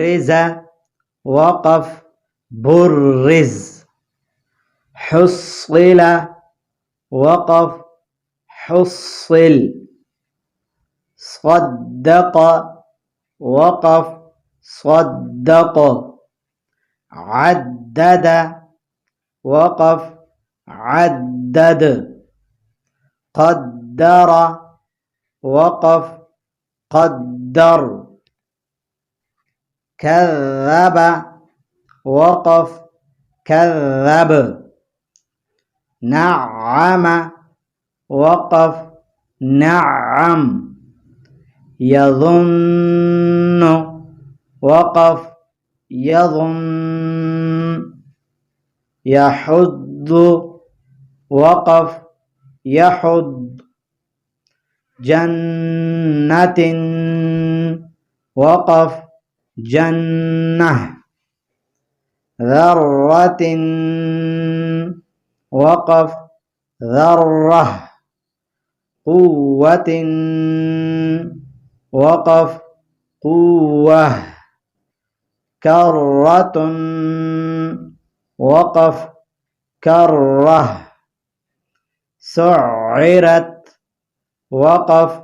برز وقف برز. حصل وقف حصل. صدق وقف صدق. عدد وقف عدد. قدر وقف قدر. كذب وقف كذب. نعم وقف نعم. يظن وقف يظن. يحض وقف يحض. جنة وقف جنة. ذرة وقف ذرة. قوة وقف قوة. كرة وقف كرة. سعرت وقف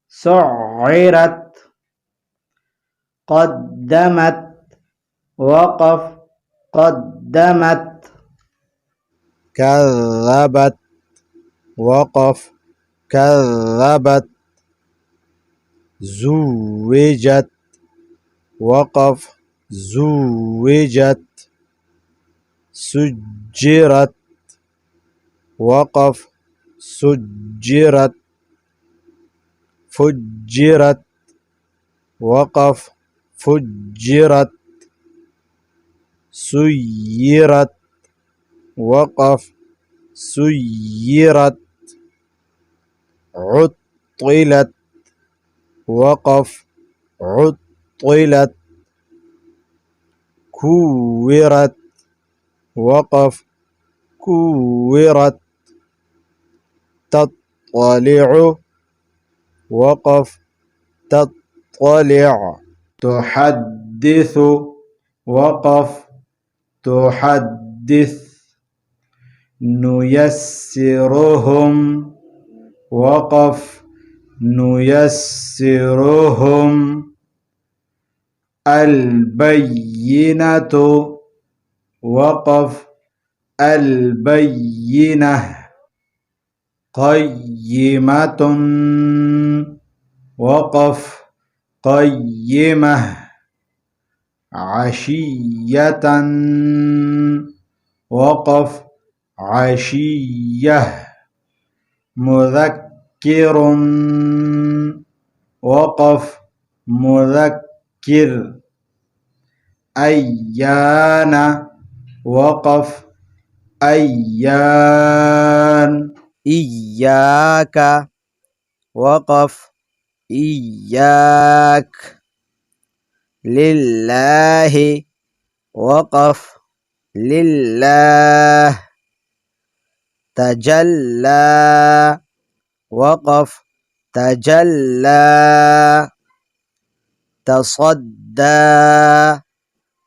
سعرت. قدمت وقف قدمت. كذبت وقف كذبت. زوجت وقف زوجت. سجرت وقف سجرت. فجرت وقف فجرت. سيرت وقف سيرت. عطلت وقف عطلت. كورت وقف كورت. تطلع وقف تطلع. تحدث وقف تحدث. نيسرهم وقف نيسرهم. البينة وقف البينة. قيمة وقف قيمة. عشية وقف عشية. مذكر وقف مذكر. أيان وقف أيان. إياك وقف إياك. لله وقف لله. تجلى وقف تجلى. تصدى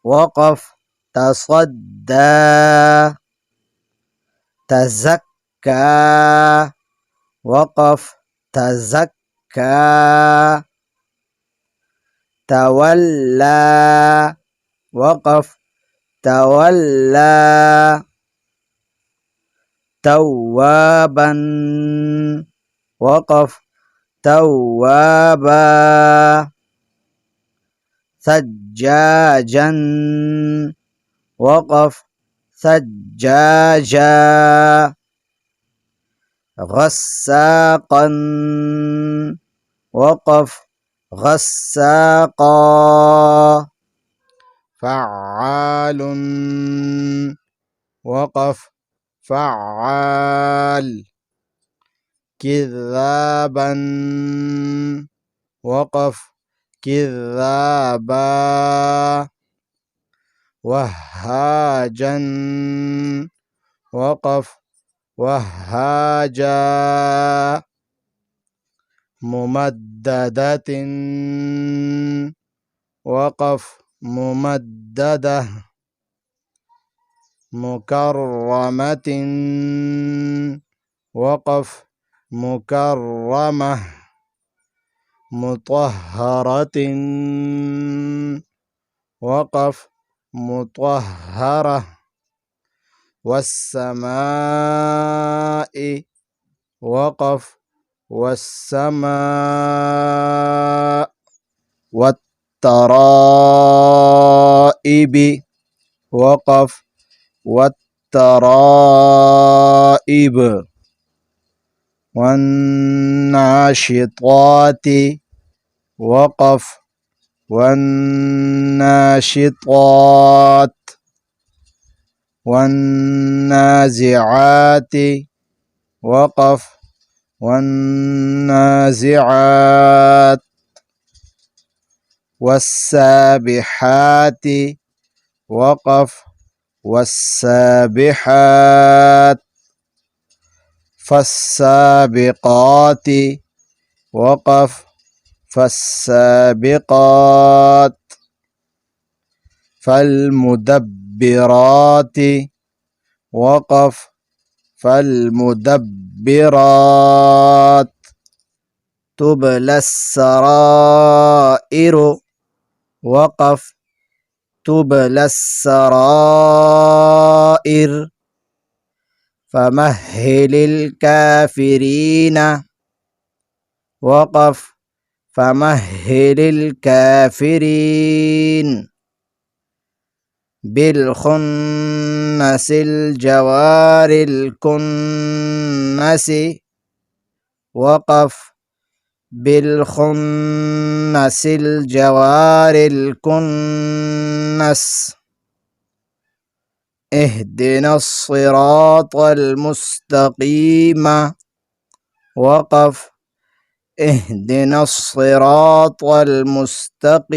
وقف تصدى. تزكى وقف تزكى. تولى وقف تولى. توابا وقف توابا. ثجاجا وقف ثجاجا. غساقا وقف غساقا. فعال وقف فعال. كذابا وقف كذابا. وهاجا وقف وهاجا. ممددة وقف ممددة مكرمة وقف مكرمة مطهرة وقف مطهرة والسماء وقف والسماء والترائب وقف والترائب والناشطات وقف والناشطات والنازعات وقف والنازعات والسابحات وقف والسابحات فالسابقات وقف فالسابقات فالمدبرات وقف فالمدبرات تبلى السرائر وقف تبلى السرائر فمهل الكافرين وقف فمهل الكافرين بالخنس الجوار الكنس وقف بالخنس الجوار الكنس اهدنا الصراط المستقيم وقف اهدنا الصراط المستقيم